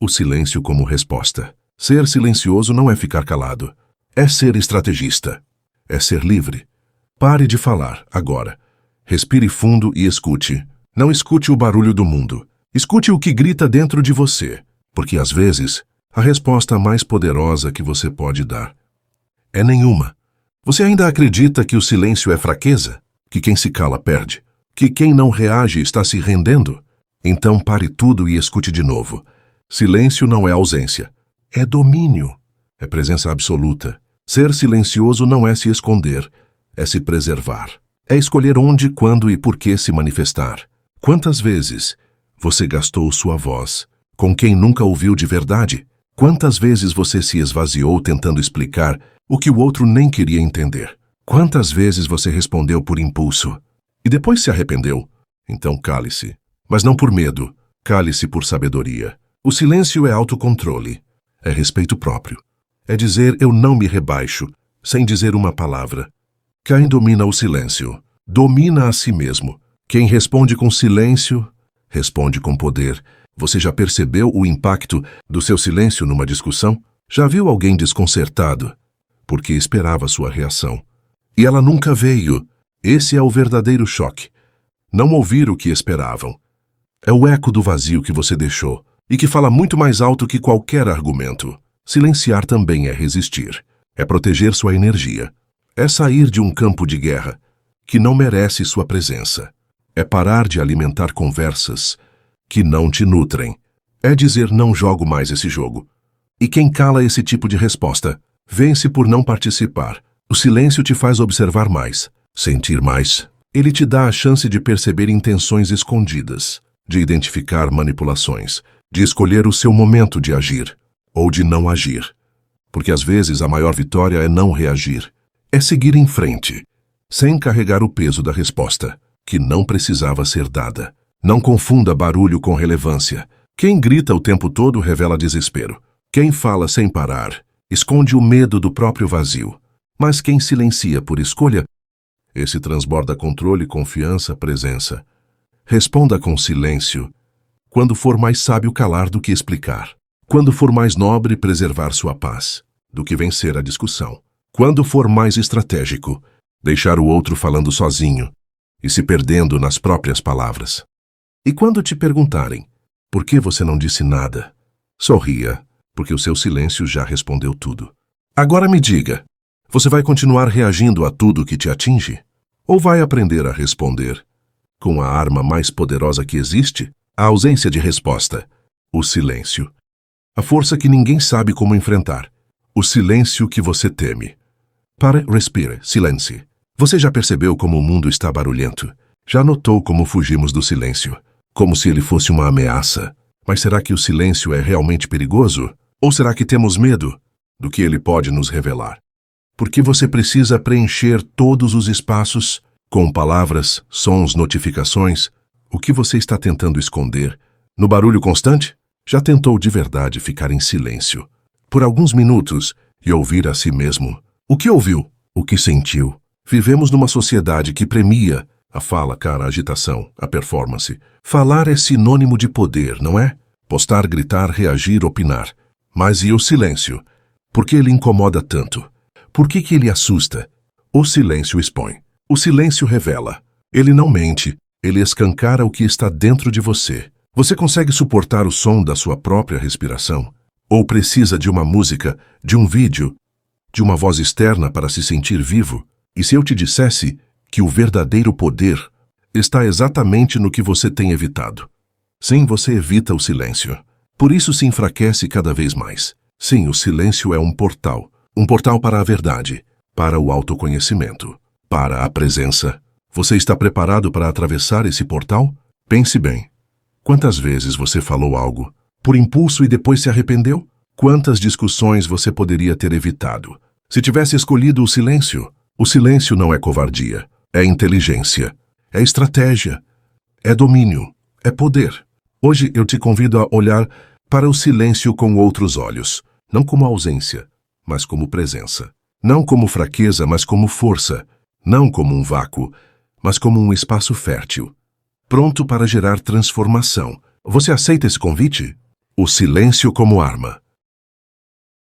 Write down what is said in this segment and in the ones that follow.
O silêncio como resposta. Ser silencioso não é ficar calado. É ser estrategista. É ser livre. Pare de falar, agora. Respire fundo e escute. Não escute o barulho do mundo. Escute o que grita dentro de você, porque às vezes, a resposta mais poderosa que você pode dar é nenhuma. Você ainda acredita que o silêncio é fraqueza? Que quem se cala perde? Que quem não reage está se rendendo? Então pare tudo e escute de novo. Silêncio não é ausência. É domínio. É presença absoluta. Ser silencioso não é se esconder. É se preservar. É escolher onde, quando e por que se manifestar. Quantas vezes você gastou sua voz com quem nunca ouviu de verdade? Quantas vezes você se esvaziou tentando explicar o que o outro nem queria entender? Quantas vezes você respondeu por impulso e depois se arrependeu? Então cale-se. Mas não por medo. Cale-se por sabedoria. O silêncio é autocontrole. É respeito próprio. É dizer eu não me rebaixo, sem dizer uma palavra. Quem domina o silêncio, domina a si mesmo. Quem responde com silêncio, responde com poder. Você já percebeu o impacto do seu silêncio numa discussão? Já viu alguém desconcertado? Porque esperava sua reação. E ela nunca veio. Esse é o verdadeiro choque. Não ouvir o que esperavam. É o eco do vazio que você deixou, e que fala muito mais alto que qualquer argumento. Silenciar também é resistir. É proteger sua energia. É sair de um campo de guerra que não merece sua presença. É parar de alimentar conversas que não te nutrem. É dizer não jogo mais esse jogo. E quem cala esse tipo de resposta, vence por não participar. O silêncio te faz observar mais, sentir mais. Ele te dá a chance de perceber intenções escondidas, de identificar manipulações, de escolher o seu momento de agir ou de não agir. Porque às vezes a maior vitória é não reagir. É seguir em frente, sem carregar o peso da resposta, que não precisava ser dada. Não confunda barulho com relevância. Quem grita o tempo todo revela desespero. Quem fala sem parar, esconde o medo do próprio vazio. Mas quem silencia por escolha, esse transborda controle, confiança, presença. Responda com silêncio. Quando for mais sábio calar do que explicar. Quando for mais nobre preservar sua paz, do que vencer a discussão. Quando for mais estratégico, deixar o outro falando sozinho e se perdendo nas próprias palavras. E quando te perguntarem, por que você não disse nada? Sorria, porque o seu silêncio já respondeu tudo. Agora me diga, você vai continuar reagindo a tudo que te atinge? Ou vai aprender a responder com a arma mais poderosa que existe? A ausência de resposta, o silêncio. A força que ninguém sabe como enfrentar. O silêncio que você teme. Pare, respire, silêncio. Você já percebeu como o mundo está barulhento? Já notou como fugimos do silêncio? Como se ele fosse uma ameaça? Mas será que o silêncio é realmente perigoso? Ou será que temos medo do que ele pode nos revelar? Porque você precisa preencher todos os espaços com palavras, sons, notificações. O que você está tentando esconder? No barulho constante? Já tentou de verdade ficar em silêncio por alguns minutos e ouvir a si mesmo? O que ouviu? O que sentiu? Vivemos numa sociedade que premia a fala, cara, a agitação, a performance. Falar é sinônimo de poder, não é? Postar, gritar, reagir, opinar. Mas e o silêncio? Por que ele incomoda tanto? Por que ele assusta? O silêncio expõe. O silêncio revela. Ele não mente. Ele escancara o que está dentro de você. Você consegue suportar o som da sua própria respiração? Ou precisa de uma música, de um vídeo, de uma voz externa para se sentir vivo? E se eu te dissesse que o verdadeiro poder está exatamente no que você tem evitado? Sim, você evita o silêncio. Por isso se enfraquece cada vez mais. Sim, o silêncio é um portal para a verdade, para o autoconhecimento, para a presença. Você está preparado para atravessar esse portal? Pense bem. Quantas vezes você falou algo por impulso e depois se arrependeu? Quantas discussões você poderia ter evitado se tivesse escolhido o silêncio? O silêncio não é covardia, é inteligência, é estratégia, é domínio, é poder. Hoje eu te convido a olhar para o silêncio com outros olhos, não como ausência, mas como presença. Não como fraqueza, mas como força. Não como um vácuo, mas como um espaço fértil, pronto para gerar transformação. Você aceita esse convite? O silêncio como arma.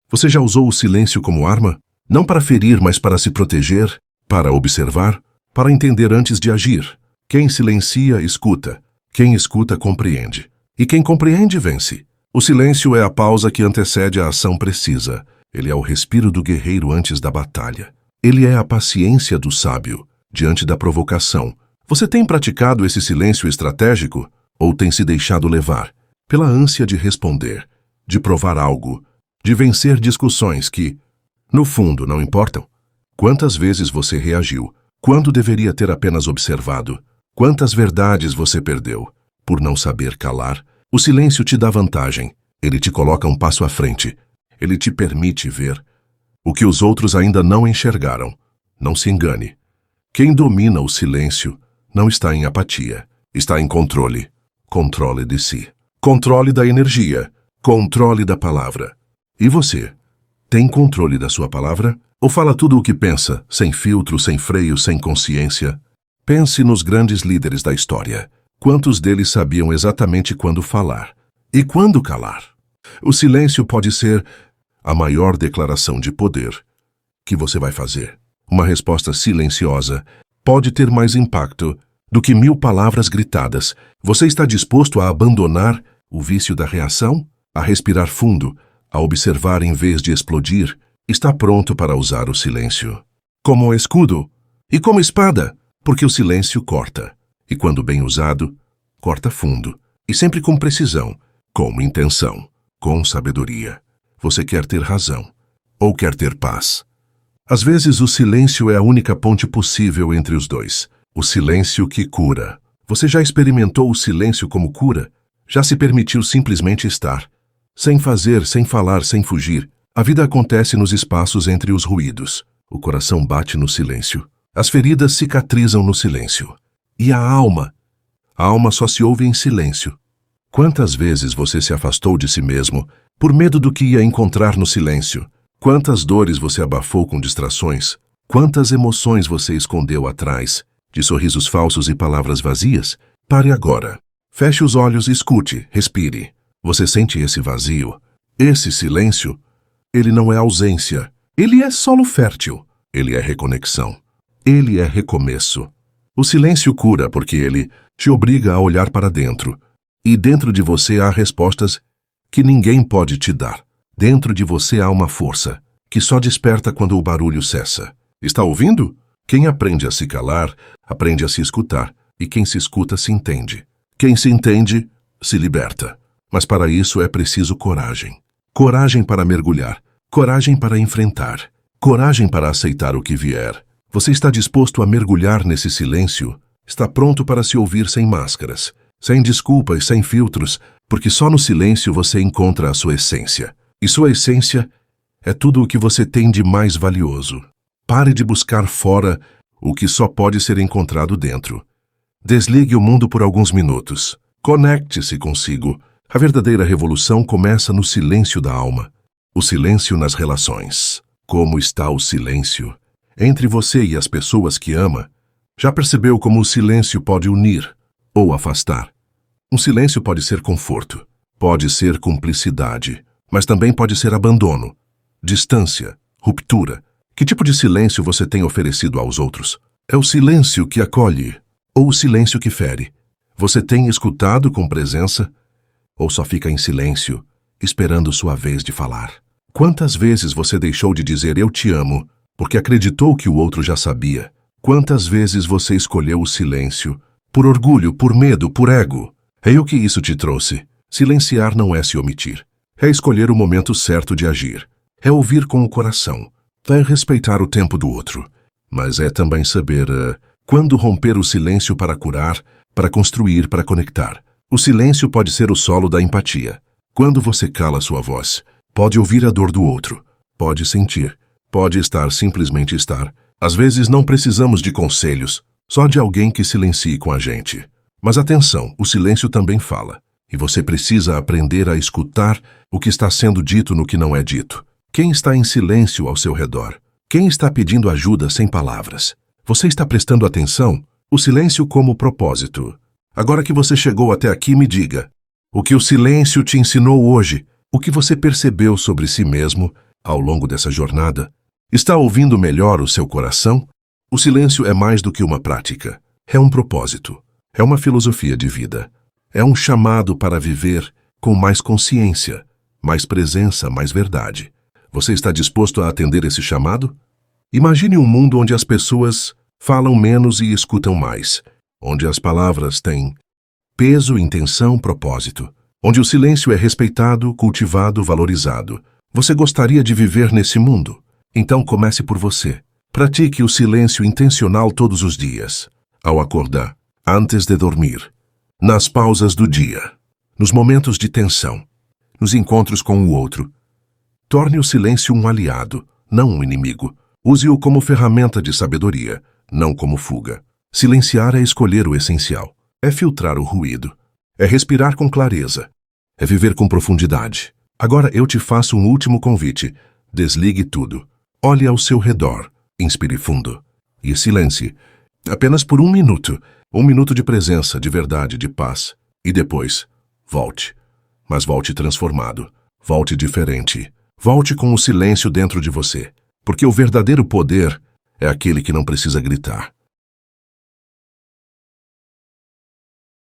Você já usou o silêncio como arma? Não para ferir, mas para se proteger, para observar, para entender antes de agir. Quem silencia, escuta. Quem escuta, compreende. E quem compreende, vence. O silêncio é a pausa que antecede a ação precisa. Ele é o respiro do guerreiro antes da batalha. Ele é a paciência do sábio diante da provocação. Você tem praticado esse silêncio estratégico ou tem se deixado levar pela ânsia de responder, de provar algo, de vencer discussões que, no fundo, não importam? Quantas vezes você reagiu, quando deveria ter apenas observado? Quantas verdades você perdeu por não saber calar? O silêncio te dá vantagem. Ele te coloca um passo à frente. Ele te permite ver o que os outros ainda não enxergaram. Não se engane. Quem domina o silêncio não está em apatia, está em controle. Controle de si. Controle da energia. Controle da palavra. E você? Tem controle da sua palavra? Ou fala tudo o que pensa, sem filtro, sem freio, sem consciência? Pense nos grandes líderes da história. Quantos deles sabiam exatamente quando falar e quando calar? O silêncio pode ser a maior declaração de poder que você vai fazer. Uma resposta silenciosa pode ter mais impacto do que 1000 palavras gritadas. Você está disposto a abandonar o vício da reação? A respirar fundo, a observar em vez de explodir? Está pronto para usar o silêncio como escudo e como espada, porque o silêncio corta, e quando bem usado, corta fundo, e sempre com precisão, com intenção, com sabedoria. Você quer ter razão, ou quer ter paz? Às vezes o silêncio é a única ponte possível entre os dois. O silêncio que cura. Você já experimentou o silêncio como cura? Já se permitiu simplesmente estar? Sem fazer, sem falar, sem fugir. A vida acontece nos espaços entre os ruídos. O coração bate no silêncio. As feridas cicatrizam no silêncio. E a alma? A alma só se ouve em silêncio. Quantas vezes você se afastou de si mesmo por medo do que ia encontrar no silêncio? Quantas dores você abafou com distrações? Quantas emoções você escondeu atrás de sorrisos falsos e palavras vazias? Pare agora. Feche os olhos e escute, respire. Você sente esse vazio? Esse silêncio? Ele não é ausência. Ele é solo fértil. Ele é reconexão. Ele é recomeço. O silêncio cura porque ele te obriga a olhar para dentro. E dentro de você há respostas que ninguém pode te dar. Dentro de você há uma força que só desperta quando o barulho cessa. Está ouvindo? Quem aprende a se calar, aprende a se escutar. E quem se escuta se entende. Quem se entende, se liberta. Mas para isso é preciso coragem. Coragem para mergulhar. Coragem para enfrentar. Coragem para aceitar o que vier. Você está disposto a mergulhar nesse silêncio? Está pronto para se ouvir sem máscaras, sem desculpas, sem filtros, porque só no silêncio você encontra a sua essência. E sua essência é tudo o que você tem de mais valioso. Pare de buscar fora o que só pode ser encontrado dentro. Desligue o mundo por alguns minutos. Conecte-se consigo. A verdadeira revolução começa no silêncio da alma. O silêncio nas relações. Como está o silêncio entre você e as pessoas que ama? Já percebeu como o silêncio pode unir ou afastar? Um silêncio pode ser conforto, pode ser cumplicidade, mas também pode ser abandono, distância, ruptura. Que tipo de silêncio você tem oferecido aos outros? É o silêncio que acolhe ou o silêncio que fere? Você tem escutado com presença ou só fica em silêncio, esperando sua vez de falar? Quantas vezes você deixou de dizer eu te amo porque acreditou que o outro já sabia? Quantas vezes você escolheu o silêncio por orgulho, por medo, por ego? É o que isso te trouxe. Silenciar não é se omitir. É escolher o momento certo de agir. É ouvir com o coração. É respeitar o tempo do outro. Mas é também saber quando romper o silêncio para curar, para construir, para conectar. O silêncio pode ser o solo da empatia. Quando você cala sua voz, pode ouvir a dor do outro. Pode sentir. Pode simplesmente estar. Às vezes não precisamos de conselhos, só de alguém que silencie com a gente. Mas atenção, o silêncio também fala. E você precisa aprender a escutar o que está sendo dito no que não é dito. Quem está em silêncio ao seu redor? Quem está pedindo ajuda sem palavras? Você está prestando atenção? O silêncio como propósito. Agora que você chegou até aqui, me diga, O que o silêncio te ensinou hoje? O que você percebeu sobre si mesmo ao longo dessa jornada? Está ouvindo melhor o seu coração? O silêncio é mais do que uma prática. É um propósito. É uma filosofia de vida. É um chamado para viver com mais consciência, mais presença, mais verdade. Você está disposto a atender esse chamado? Imagine um mundo onde as pessoas falam menos e escutam mais, onde as palavras têm peso, intenção, propósito, onde o silêncio é respeitado, cultivado, valorizado. Você gostaria de viver nesse mundo? Então comece por você. Pratique o silêncio intencional todos os dias. Ao acordar, antes de dormir, nas pausas do dia, nos momentos de tensão, nos encontros com o outro. Torne o silêncio um aliado, não um inimigo. Use-o como ferramenta de sabedoria, não como fuga. Silenciar é escolher o essencial. É filtrar o ruído. É respirar com clareza. É viver com profundidade. Agora eu te faço um último convite. Desligue tudo. Olhe ao seu redor. Inspire fundo. E silencie. Apenas por 1 minuto. 1 minuto de presença, de verdade, de paz. E depois, volte. Mas volte transformado. Volte diferente. Volte com o silêncio dentro de você. Porque o verdadeiro poder é aquele que não precisa gritar.